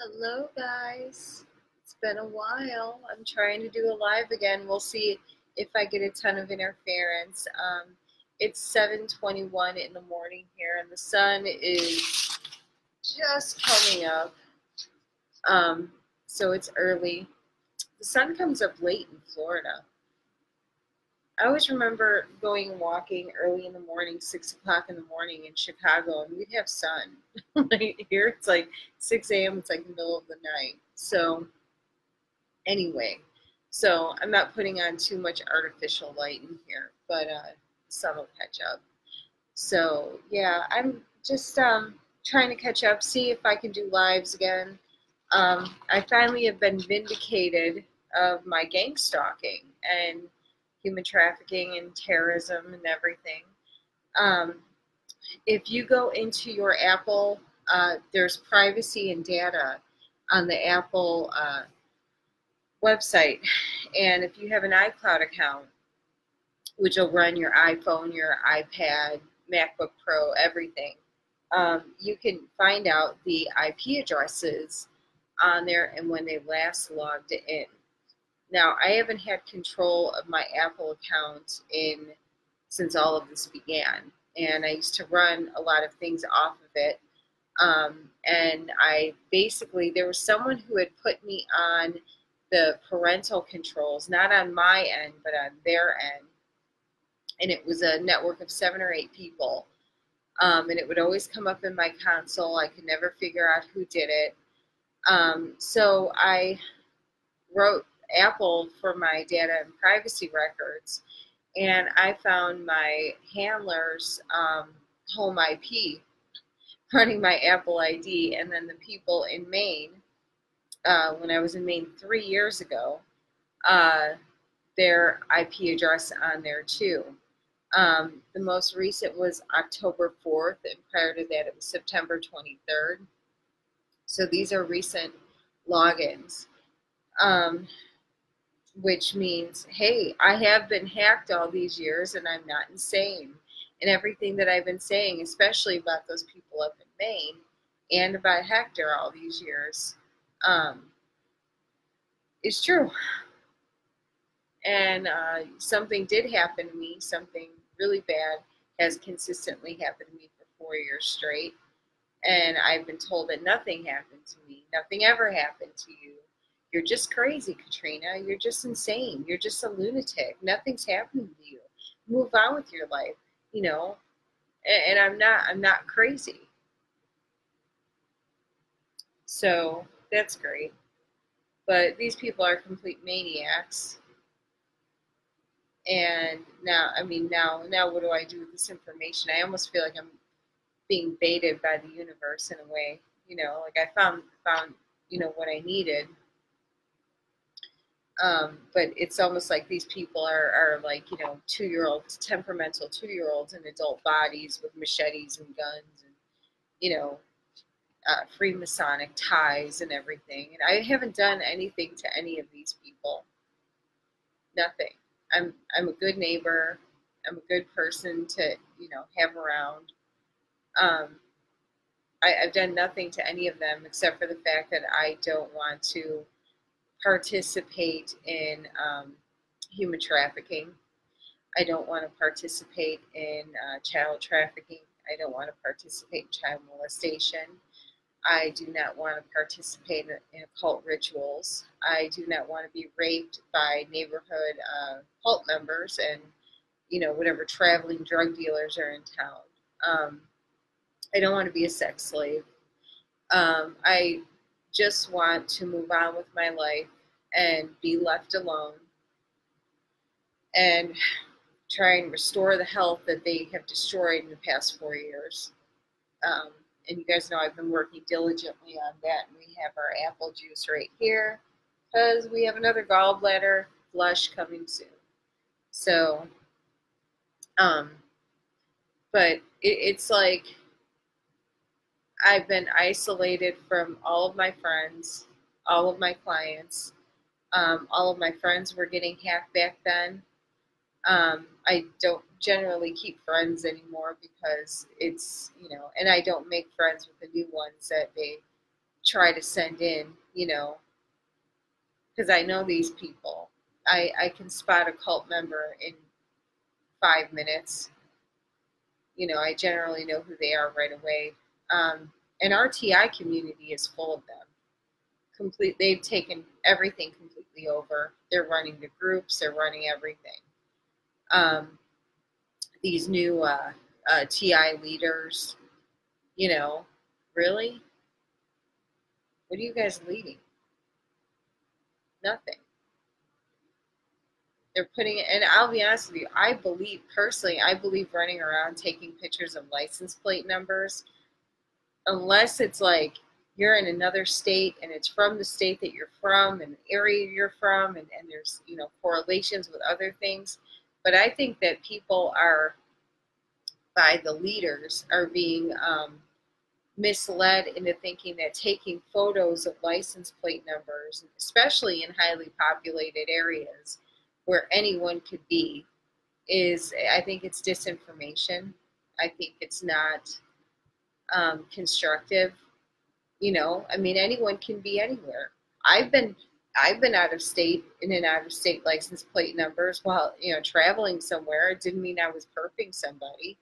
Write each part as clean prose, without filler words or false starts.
Hello guys, it's been a while. I'm trying to do a live again. We'll see if I get a ton of interference. It's 7:21 in the morning here and the sun is just coming up. So it's early. The sun comes up late in Florida. I always remember going walking early in the morning, 6 o'clock in the morning in Chicago, and we'd have sun. Here it's like 6 a.m., it's like the middle of the night. So anyway, so I'm not putting on too much artificial light in here, but the sun will catch up. So yeah, I'm just trying to catch up, see if I can do lives again. I finally have been vindicated of my gang stalking and human trafficking and terrorism and everything. Um, if you go into your Apple, there's privacy and data on the Apple website. And if you have an iCloud account, which will run your iPhone, your iPad, MacBook Pro, everything, you can find out the IP addresses on there and when they last logged in. Now, I haven't had control of my Apple account since all of this began, and I used to run a lot of things off of it. And there was someone who had put me on the parental controls, not on my end, but on their end. And it was a network of 7 or 8 people. And it would always come up in my console. I could never figure out who did it. So I wrote Apple for my data and privacy records, and I found my handler's home IP running my Apple ID, and then the people in Maine, when I was in Maine 3 years ago, their IP address on there too. The most recent was October 4th, and prior to that it was September 23rd. So these are recent logins, which means, hey, I have been hacked all these years and I'm not insane. And everything that I've been saying, especially about those people up in Maine and about Hector all these years, is true. And something did happen to me, something really bad has consistently happened to me for 4 years straight. And I've been told that nothing happened to me. Nothing ever happened to you. You're just crazy, Katrina. You're just insane. You're just a lunatic. Nothing's happening to you. Move on with your life, you know. And I'm not crazy. So that's great. But these people are complete maniacs. And now what do I do with this information? I almost feel like I'm being baited by the universe in a way, you know, like I found what I needed. But it's almost like these people are like, 2-year-olds, temperamental 2-year-olds in adult bodies with machetes and guns and, Freemasonic ties and everything. And I haven't done anything to any of these people. Nothing. I'm a good neighbor. I'm a good person to, have around. I've done nothing to any of them except for the fact that I don't want to participate in human trafficking. I don't want to participate in child trafficking. I don't want to participate in child molestation. I do not want to participate in occult rituals. I do not want to be raped by neighborhood cult members and, whatever traveling drug dealers are in town. I don't want to be a sex slave. I just want to move on with my life and be left alone and try and restore the health that they have destroyed in the past 4 years. And you guys know I've been working diligently on that. And we have our apple juice right here because we have another gallbladder flush coming soon. So, but it's like I've been isolated from all of my friends, all of my clients. All of my friends were getting hacked back then. I don't generally keep friends anymore because it's, and I don't make friends with the new ones that they try to send in, you know, because I know these people. I can spot a cult member in 5 minutes. You know, I generally know who they are right away. And our TI community is full of them. They've taken everything completely over. They're running the groups. They're running everything. These new TI leaders, you know, really? What are you guys leading? Nothing. They're putting it, and I'll be honest with you, I believe running around taking pictures of license plate numbers, unless it's like you're in another state and it's from the state that you're from and the area you're from, and there's, you know, correlations with other things. But I think that people are, by the leaders, are being misled into thinking that taking photos of license plate numbers, especially in highly populated areas where anyone could be, I think it's disinformation. I think it's not constructive. You know, I mean, anyone can be anywhere. I've been out of state, in and out of state license plate numbers while, you know, traveling somewhere. It didn't mean I was perping somebody.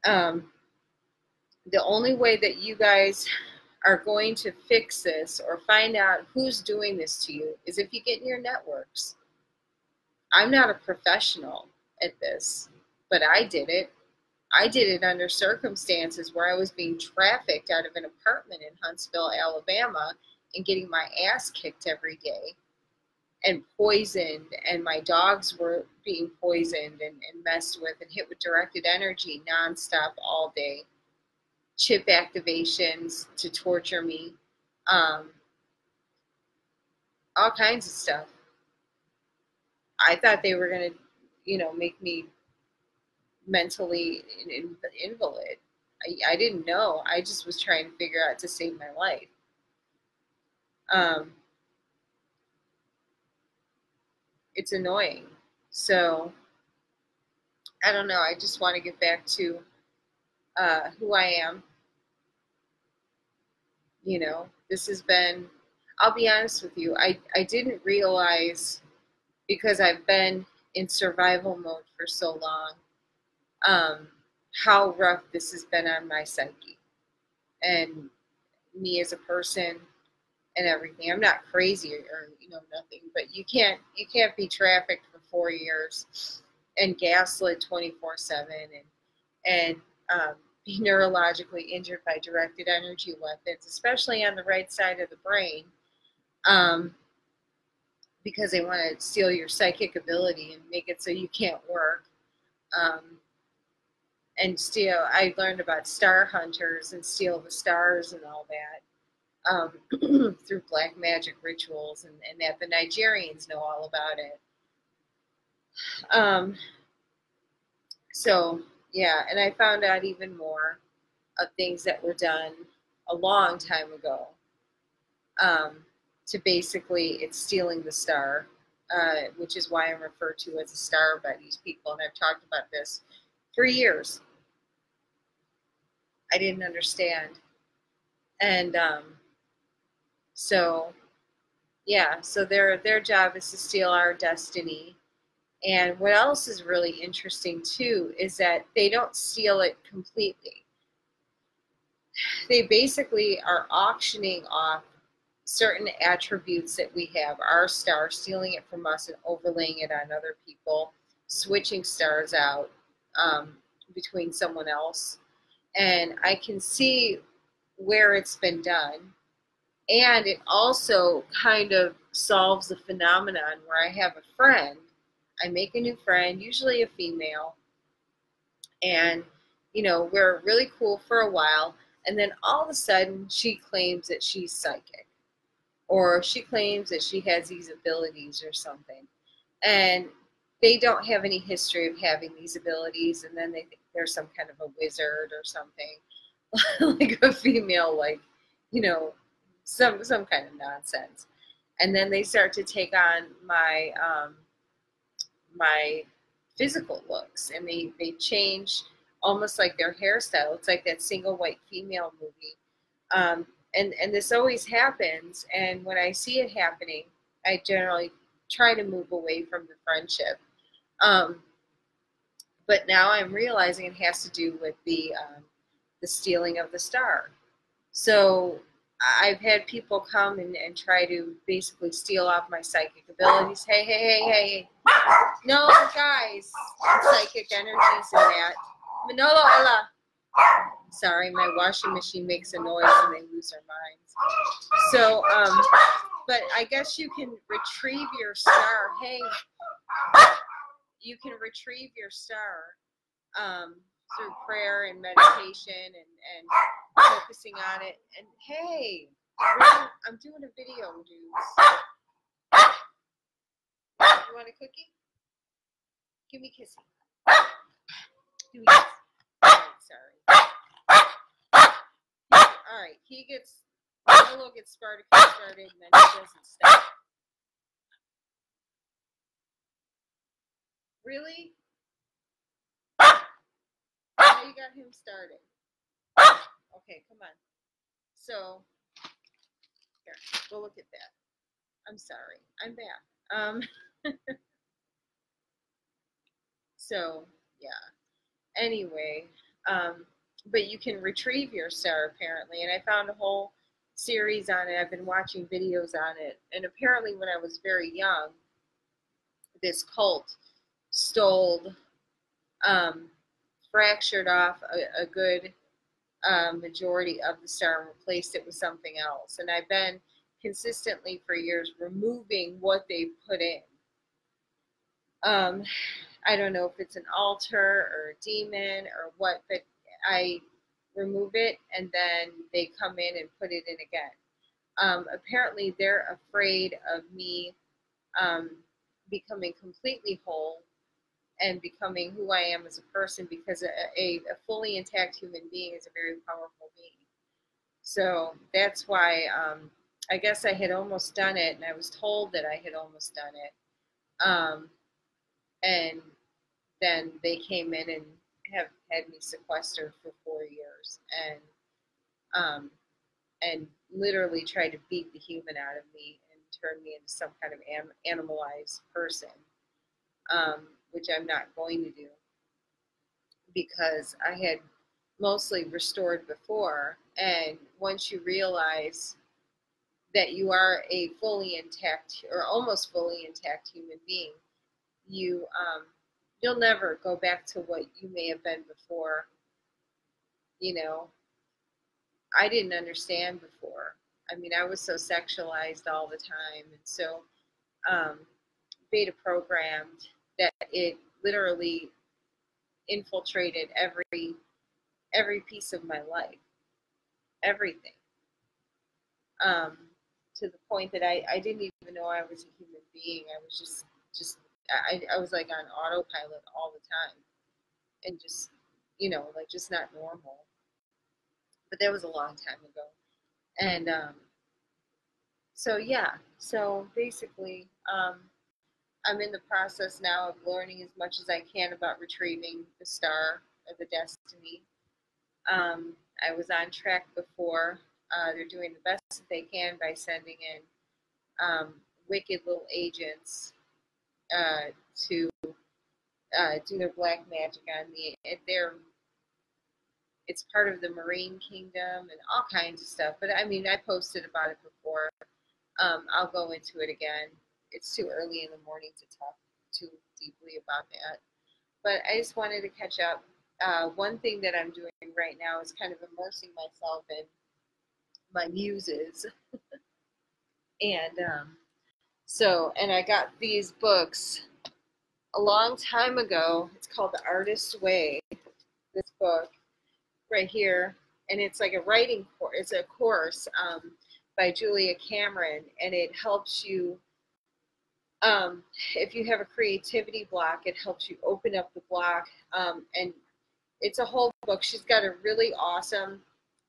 The only way that you guys are going to fix this or find out who's doing this to you is if you get in your networks. I'm not a professional at this, but I did it. I did it under circumstances where I was being trafficked out of an apartment in Huntsville, Alabama, and getting my ass kicked every day, and poisoned, and my dogs were being poisoned and messed with and hit with directed energy nonstop all day. Chip activations to torture me, all kinds of stuff. I thought they were going to, you know, make me mentally an invalid. I didn't know. I just was trying to figure out to save my life. It's annoying. So, I don't know. I just want to get back to who I am. You know, this has been, I'll be honest with you, I didn't realize, because I've been in survival mode for so long, how rough this has been on my psyche and me as a person and everything. I'm not crazy or, you know, nothing, but you can't be trafficked for 4 years and gaslit 24/7 and be neurologically injured by directed energy weapons, especially on the right side of the brain, because they want to steal your psychic ability and make it so you can't work. And steal, I learned about star hunters and steal the stars and all that through black magic rituals, and that the Nigerians know all about it. So, yeah, and I found out even more of things that were done a long time ago to basically, it's stealing the star, which is why I'm referred to as a star by these people, and I've talked about this for years. I didn't understand. And so, yeah, so their job is to steal our destiny. And what else is really interesting too is that they don't steal it completely. They basically are auctioning off certain attributes that we have, our star, stealing it from us and overlaying it on other people, switching stars out between someone else. And I can see where it's been done. And it also kind of solves the phenomenon where I have a friend, I make a new friend, usually a female, and, you know, we're really cool for a while, and then all of a sudden she claims that she's psychic, or she claims that she has these abilities or something. And they don't have any history of having these abilities, and then they think they're some kind of a wizard or something, like a female, like, you know, some kind of nonsense. And then they start to take on my my physical looks, and they change almost like their hairstyle. It's like that Single White Female movie. And this always happens, and when I see it happening, I generally try to move away from the friendship. But now I'm realizing it has to do with the stealing of the star. So I've had people come and try to basically steal off my psychic abilities. Hey, hey, hey, hey. No, guys, psychic energies and that. Manolo, Ella. Sorry, my washing machine makes a noise and they lose their minds. So, but I guess you can retrieve your star. Hey, you can retrieve your star through prayer and meditation and focusing on it. And hey, really, I'm doing a video, dudes. You want a cookie? Give me a kissy. Give me a kiss. Sorry. All right, Manolo gets started, and then he doesn't stop. Really? Now you got him started. Okay, come on. So, here, go look at that. I'm sorry. I'm back. So, yeah. Anyway, but you can retrieve your star, apparently. And I found a whole series on it. I've been watching videos on it. And apparently when I was very young, this cult stole, fractured off a good majority of the star and replaced it with something else. And I've been consistently for years removing what they put in. I don't know if it's an altar or a demon or what, but I remove it and then they come in and put it in again. Apparently they're afraid of me becoming completely whole and becoming who I am as a person, because a fully intact human being is a very powerful being. So that's why I guess I had almost done it, and I was told that I had almost done it. And then they came in and have had me sequestered for 4 years, and literally tried to beat the human out of me and turn me into some kind of animalized person, which I'm not going to do, because I had mostly restored before. And once you realize that you are a fully intact or almost fully intact human being, you'll never go back to what you may have been before. You know, I didn't understand before. I mean, I was so sexualized all the time and so beta programmed that it literally infiltrated every piece of my life, everything, to the point that I didn't even know I was a human being. I was I was like on autopilot all the time, and just, you know, like just not normal. But that was a long time ago. And so yeah, so basically I'm in the process now of learning as much as I can about retrieving the star of the destiny. I was on track before. They're doing the best that they can by sending in wicked little agents to do their black magic on me. It's part of the Marine Kingdom and all kinds of stuff. But I mean, I posted about it before. I'll go into it again. It's too early in the morning to talk too deeply about that. But I just wanted to catch up. One thing that I'm doing right now is kind of immersing myself in my muses. And and I got these books a long time ago. It's called The Artist's Way, this book right here. And it's like a writing course. It's a course by Julia Cameron, and it helps you, if you have a creativity block, it helps you open up the block. And it's a whole book. She's got a really awesome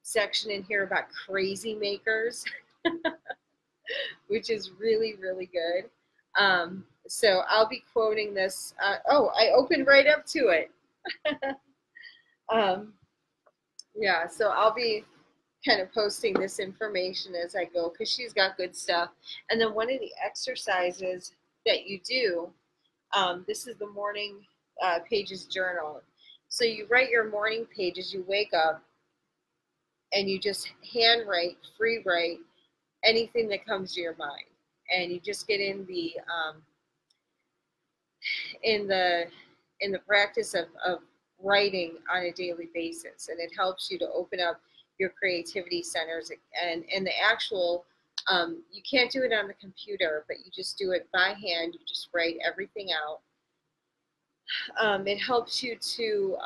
section in here about crazy makers, which is really, really good. So I'll be quoting this. Oh, I opened right up to it. Yeah, so I'll be kind of posting this information as I go because she's got good stuff. And then one of the exercises that you do, this is the morning pages journal. So you write your morning pages, you wake up, and you just handwrite, free write anything that comes to your mind. And you just get in the practice of writing on a daily basis, and it helps you to open up your creativity centers. And the actual you can't do it on the computer, but you just do it by hand. You just write everything out. It helps you to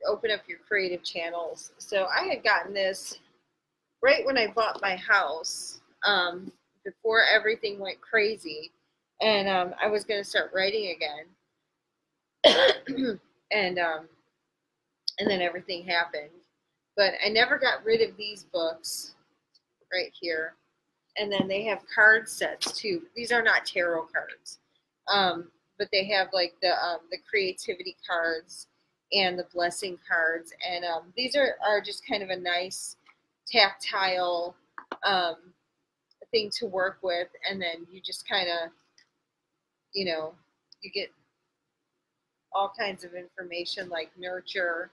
open up your creative channels. So I had gotten this right when I bought my house, before everything went crazy, and I was going to start writing again, and then everything happened. But I never got rid of these books right here. And then they have card sets too. These are not tarot cards, but they have like the creativity cards and the blessing cards, and these are just kind of a nice tactile thing to work with. And then you just kind of, you get all kinds of information like nurture.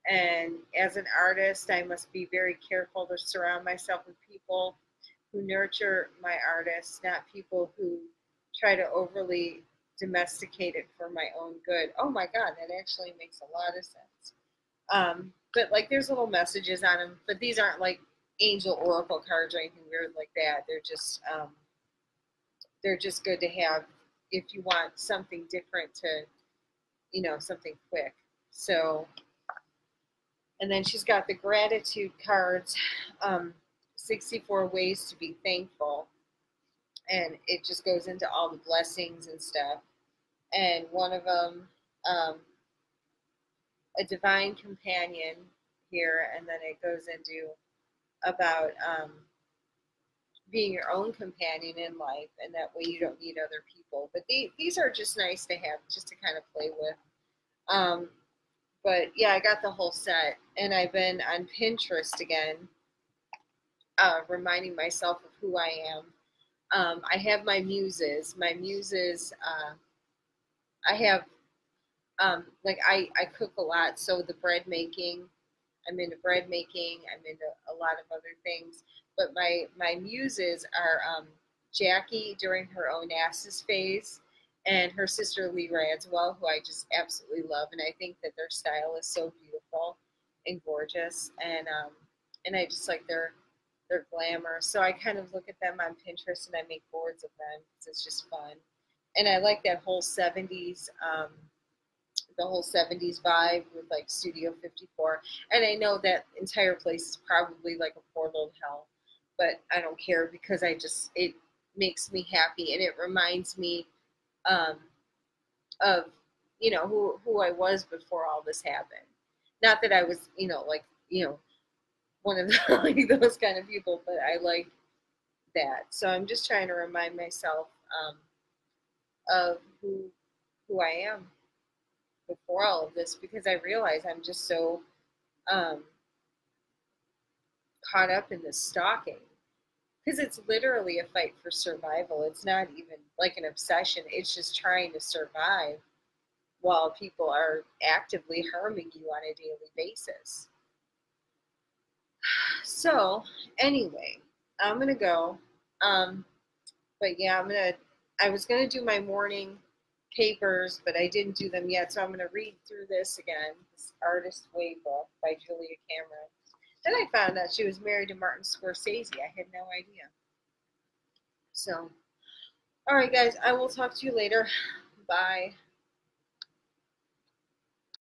And as an artist, I must be very careful to surround myself with people who nurture my artists, not people who try to overly domesticate it for my own good. Oh my God, that actually makes a lot of sense. But like there's little messages on them, but these aren't like angel oracle cards or anything weird like that. They're just good to have if you want something different to, something quick. So, and then she's got the gratitude cards, 64 ways to be thankful. And it just goes into all the blessings and stuff. And one of them, a divine companion here, and then it goes into about being your own companion in life, and that way you don't need other people. But these are just nice to have, just to kind of play with. But yeah, I got the whole set, and I've been on Pinterest again, reminding myself of who I am. I have my muses. My muses, I have, like I cook a lot, so the bread making, I'm into bread making, I'm into a lot of other things. But my muses are Jackie during her Onassis phase, and her sister Lee Radswell, who I just absolutely love, and I think that their style is so beautiful and gorgeous, and I just like their glamour. So I kind of look at them on Pinterest and I make boards of them because it's just fun, and I like that whole 70s. The whole 70s vibe with like Studio 54, and I know that entire place is probably like a portal to hell, but I don't care because it makes me happy, and it reminds me of who I was before all this happened. Not that I was one of the, like those kind of people, but I like that. So I'm just trying to remind myself of who I am before all of this, because I realize I'm just so caught up in this stalking, because it's literally a fight for survival. It's not even like an obsession. It's just trying to survive while people are actively harming you on a daily basis. So anyway, I'm gonna go, but yeah, I was gonna do my morning papers, but I didn't do them yet, so I'm going to read through this again, this Artist Way book by Julia Cameron. Then I found out she was married to Martin Scorsese. I had no idea. So, all right, guys, I will talk to you later. Bye.